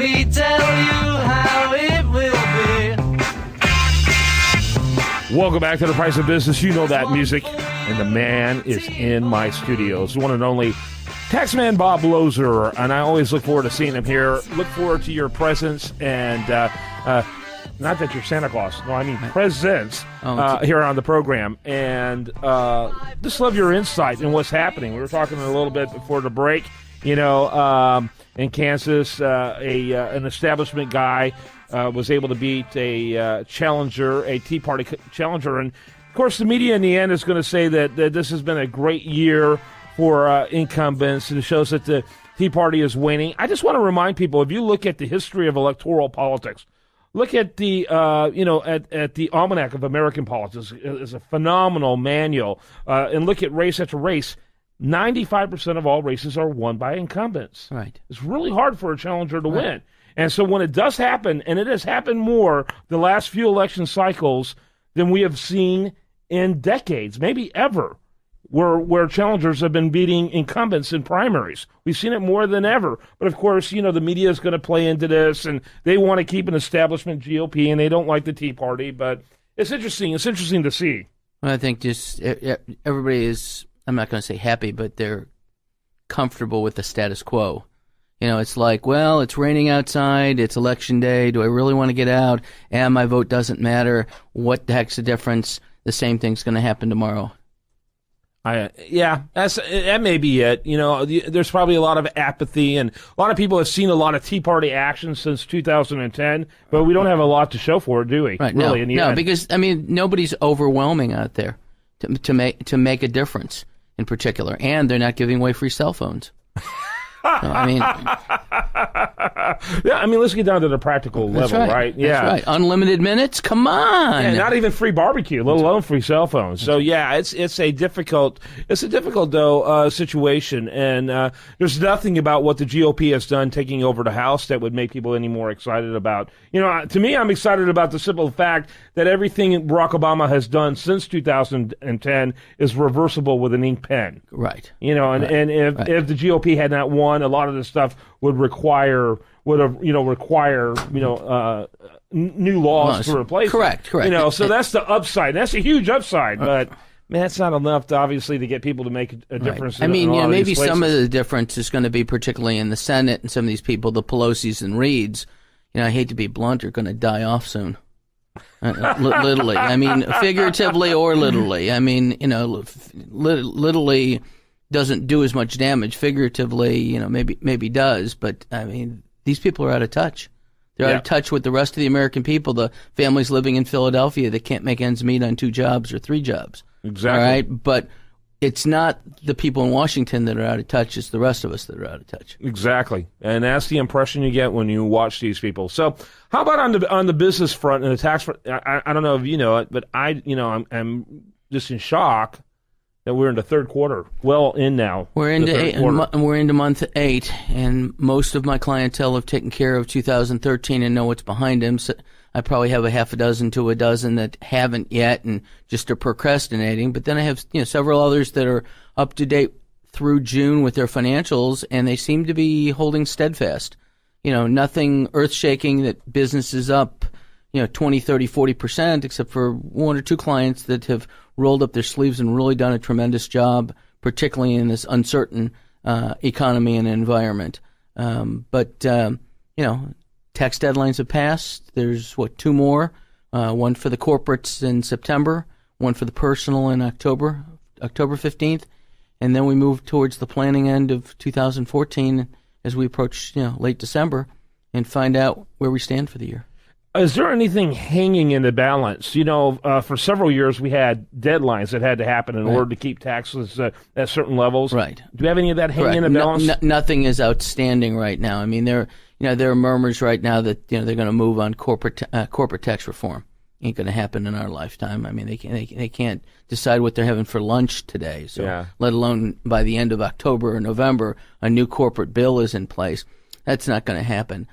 me tell you how it will be. Welcome back to The Price of Business. You know that music. And the man is in my studios. The one and only taxmanbob Loeser. And I always look forward to seeing him here. Look forward to your presence. And not that you're Santa Claus. No, I mean presence here on the program. And just love your insight in what's happening. We were talking a little bit before the break. You know, in Kansas, an establishment guy was able to beat a challenger, a Tea Party challenger. And, of course, the media in the end is going to say that this has been a great year for incumbents, and it shows that the Tea Party is waning. I just want to remind people, if you look at the history of electoral politics, look at the at the Almanac of American Politics. It's a phenomenal manual, and look at race after race. 95% of all races are won by incumbents. Right. It's really hard for a challenger to win. And so when it does happen, and it has happened more the last few election cycles than we have seen in decades, maybe ever, where challengers have been beating incumbents in primaries. We've seen it more than ever. But, of course, you know, the media is going to play into this, and they want to keep an establishment GOP, and they don't like the Tea Party. But it's interesting. It's interesting to see. Well, I think just everybody is, I'm not going to say happy, but they're comfortable with the status quo. You know, it's like, well, it's raining outside, it's election day, do I really want to get out? And my vote doesn't matter. What the heck's the difference? The same thing's going to happen tomorrow. That may be it. You know, there's probably a lot of apathy, and a lot of people have seen a lot of Tea Party action since 2010, but we don't have a lot to show for it, do we? Right, really, no, because, I mean, nobody's overwhelming out there to make a difference in particular, and they're not giving away free cell phones. So, I mean, yeah, I mean, let's get down to the practical level, right? Yeah, that's right. Unlimited minutes, come on. Yeah, not even free barbecue, let alone free cell phones. So yeah, it's a difficult though situation, and there's nothing about what the GOP has done taking over the House that would make people any more excited about. You know, to me, I'm excited about the simple fact that everything Barack Obama has done since 2010 is reversible with an ink pen. Right. You know, and if the GOP had not won, a lot of this stuff would require new laws to replace it. Correct. You know, so that's the upside. That's a huge upside, but man, it's not enough to obviously to get people to make a difference. Right. I mean, maybe some of the difference is going to be particularly in the Senate, and some of these people, the Pelosi's and Reeds, you know, I hate to be blunt, are going to die off soon. Literally. I mean, figuratively or literally. I mean, you know, literally doesn't do as much damage. Figuratively, you know, maybe does. But, I mean, these people are out of touch. They're out of touch with the rest of the American people, the families living in Philadelphia that can't make ends meet on 2 jobs or 3 jobs. Exactly. All right? But it's not the people in Washington that are out of touch. It's the rest of us that are out of touch. Exactly. And that's the impression you get when you watch these people. So how about on the business front and the tax front? I don't know if you know it, but I'm just in shock that we're in the third quarter. Well, in now. We're into month 8, and most of my clientele have taken care of 2013 and know what's behind them. So I probably have a half a dozen to a dozen that haven't yet and just are procrastinating. But then I have several others that are up to date through June with their financials, and they seem to be holding steadfast. You know, nothing earth-shaking that business is up 20, 30, 40%, except for 1 or 2 clients that have rolled up their sleeves and really done a tremendous job, particularly in this uncertain economy and environment. But tax deadlines have passed. There's, 2 more? One for the corporates in September, one for the personal in October 15th. And then we move towards the planning end of 2014 as we approach late December and find out where we stand for the year. Is there anything hanging in the balance? You know, for several years we had deadlines that had to happen in order to keep taxes at certain levels. Right. Do you have any of that hanging in the balance? Nothing is outstanding right now. I mean, there are murmurs right now that they're going to move on corporate tax reform. Ain't going to happen in our lifetime. I mean, they can't decide what they're having for lunch today. So, let alone by the end of October or November, a new corporate bill is in place. That's not going to happen.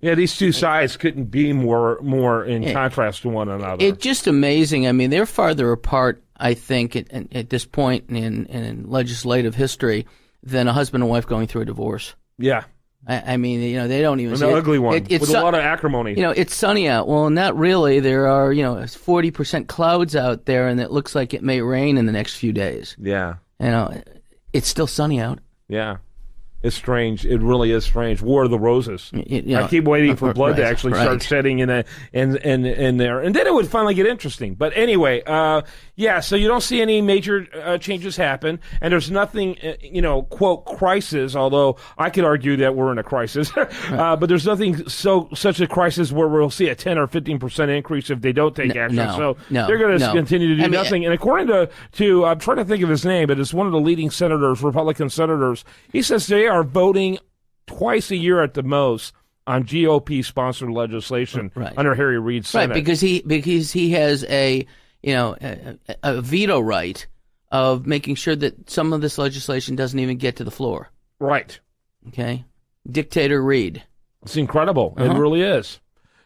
These two sides couldn't be more in contrast to one another. It's just amazing. I mean, they're farther apart, I think, at this point in legislative history than a husband and wife going through a divorce. Yeah. I mean, they don't even An see it. ugly one It's with a lot of acrimony. It's sunny out. Well, not really. There are 40% clouds out there, and it looks like it may rain in the next few days. Yeah. It's still sunny out. Yeah. It's strange. It really is strange. War of the Roses. I keep waiting for blood to actually start shedding in there, and then it would finally get interesting. But anyway, so you don't see any major changes happen, and there's nothing, quote, crisis, although I could argue that we're in a crisis, but there's nothing such a crisis where we'll see a 10 or 15% increase if they don't take action. They're going to continue to do nothing. And according to I'm trying to think of his name, but it's one of the leading senators, Republican senators, he says they are voting twice a year at the most on GOP-sponsored legislation under Harry Reid's Senate. Right, because he has a veto right of making sure that some of this legislation doesn't even get to the floor. Right. Okay? Dictator Reid. It's incredible. It really is.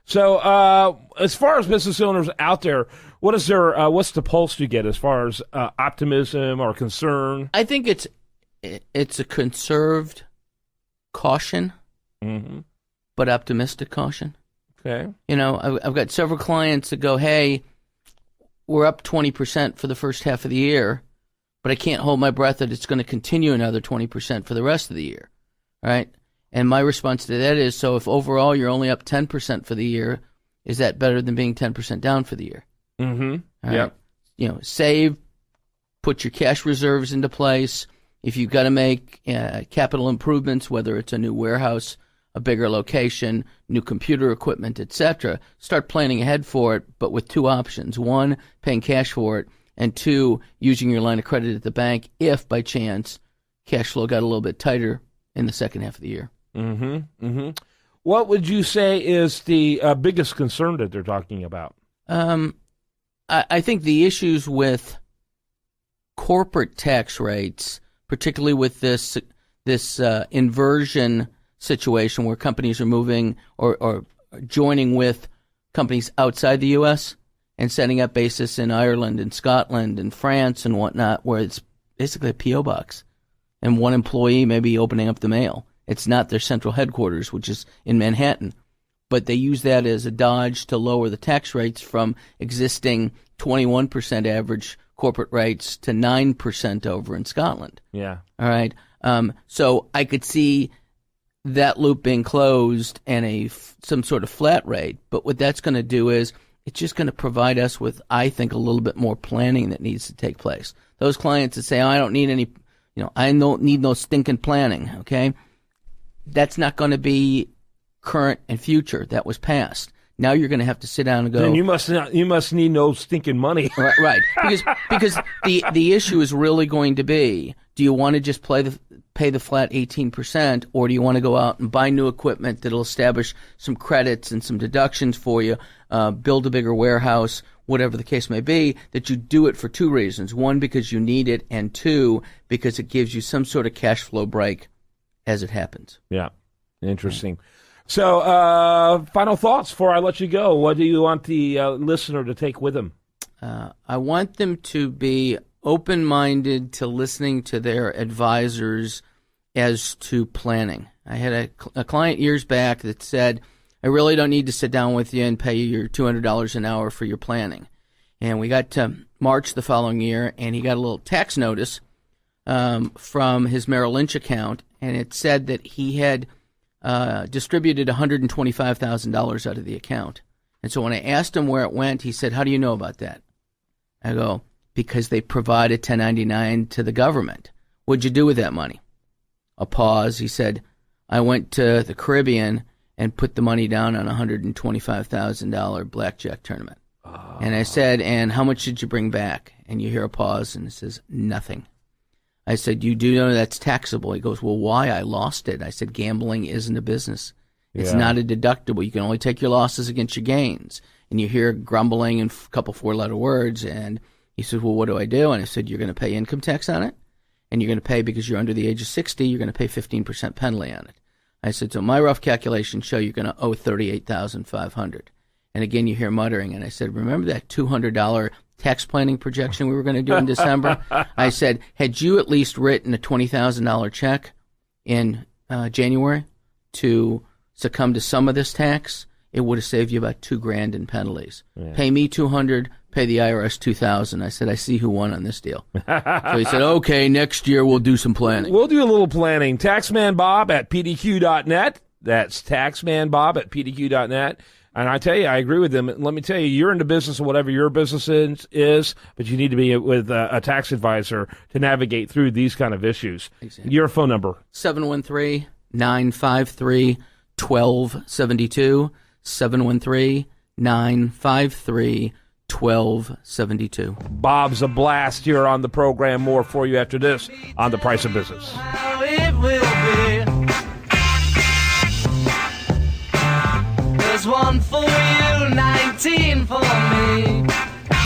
So as far as business owners out there, what's the pulse you get as far as optimism or concern? I think it's a conserved caution, but optimistic caution. Okay. I've got several clients that go, hey, we're up 20% for the first half of the year, but I can't hold my breath that it's going to continue another 20% for the rest of the year. All right? And my response to that is, so if overall you're only up 10% for the year, is that better than being 10% down for the year? Mm-hmm. All right? Save, put your cash reserves into place. If you've got to make capital improvements, whether it's a new warehouse, a bigger location, new computer equipment, etc., start planning ahead for it, but with two options. One, paying cash for it, and two, using your line of credit at the bank if, by chance, cash flow got a little bit tighter in the second half of the year. Mm-hmm. Mm-hmm. What would you say is the biggest concern that they're talking about? I think the issues with corporate tax rates, particularly with this inversion situation where companies are moving or joining with companies outside the U.S. and setting up bases in Ireland and Scotland and France and whatnot, where it's basically a P.O. box and one employee may be opening up the mail. It's not their central headquarters, which is in Manhattan. But they use that as a dodge to lower the tax rates from existing 21% average corporate rates to 9% over in Scotland. Yeah. All right. So I could see that loop being closed and some sort of flat rate. But what that's going to do is it's just going to provide us with, I think, a little bit more planning that needs to take place. Those clients that say, I don't need any, I don't need no stinking planning. Okay. That's not going to be current and future. That was past. Now you're going to have to sit down and go. Then you must need no stinking money. Right. Because the issue is really going to be: do you want to just pay the flat 18%, or do you want to go out and buy new equipment that'll establish some credits and some deductions for you, build a bigger warehouse, whatever the case may be? That you do it for two reasons: one, because you need it, and two, because it gives you some sort of cash flow break as it happens. Yeah, interesting. So, final thoughts before I let you go. What do you want the listener to take with them? I want them to be open-minded to listening to their advisors as to planning. I had a client years back that said, I really don't need to sit down with you and pay you your $200 an hour for your planning. And we got to March the following year, and he got a little tax notice from his Merrill Lynch account, and it said that he had distributed $125,000 out of the account. And so when I asked him where it went, he said, how do you know about that? I go, because they provide a 1099 to the government. What'd you do with that money? A pause. He said, I went to the Caribbean and put the money down on a $125,000 blackjack tournament. Oh. And I said, and how much did you bring back? And you hear a pause, and it says, nothing. I said, you do know that's taxable? He goes, well, why? I lost it. I said, gambling isn't a business. It's not a deductible. You can only take your losses against your gains. And you hear grumbling and a couple four-letter words. And he said, well, what do I do? And I said, you're going to pay income tax on it. And you're going to pay, because you're under the age of 60, you're going to pay 15% penalty on it. I said, so my rough calculations show you're going to owe $38,500. And again, you hear muttering. And I said, remember that $200 tax planning projection we were going to do in December? I said, had you at least written a $20,000 check in January to succumb to some of this tax, it would have saved you about $2,000 in penalties. Yeah. Pay me $200, pay the IRS $2,000. I said, I see who won on this deal. So he said, okay, next year we'll do some planning. We'll do a little planning. Taxman Bob at pdq.net. That's Taxman Bob at pdq.net. And I tell you, I agree with them. Let me tell you, you're in the business of whatever your business is, but you need to be with a tax advisor to navigate through these kind of issues. Exactly. Your phone number? 713-953-1272. 713-953-1272. Bob's a blast here on the program. More for you after this on The Price of Business. How it will be. There's one for you, 19 for me.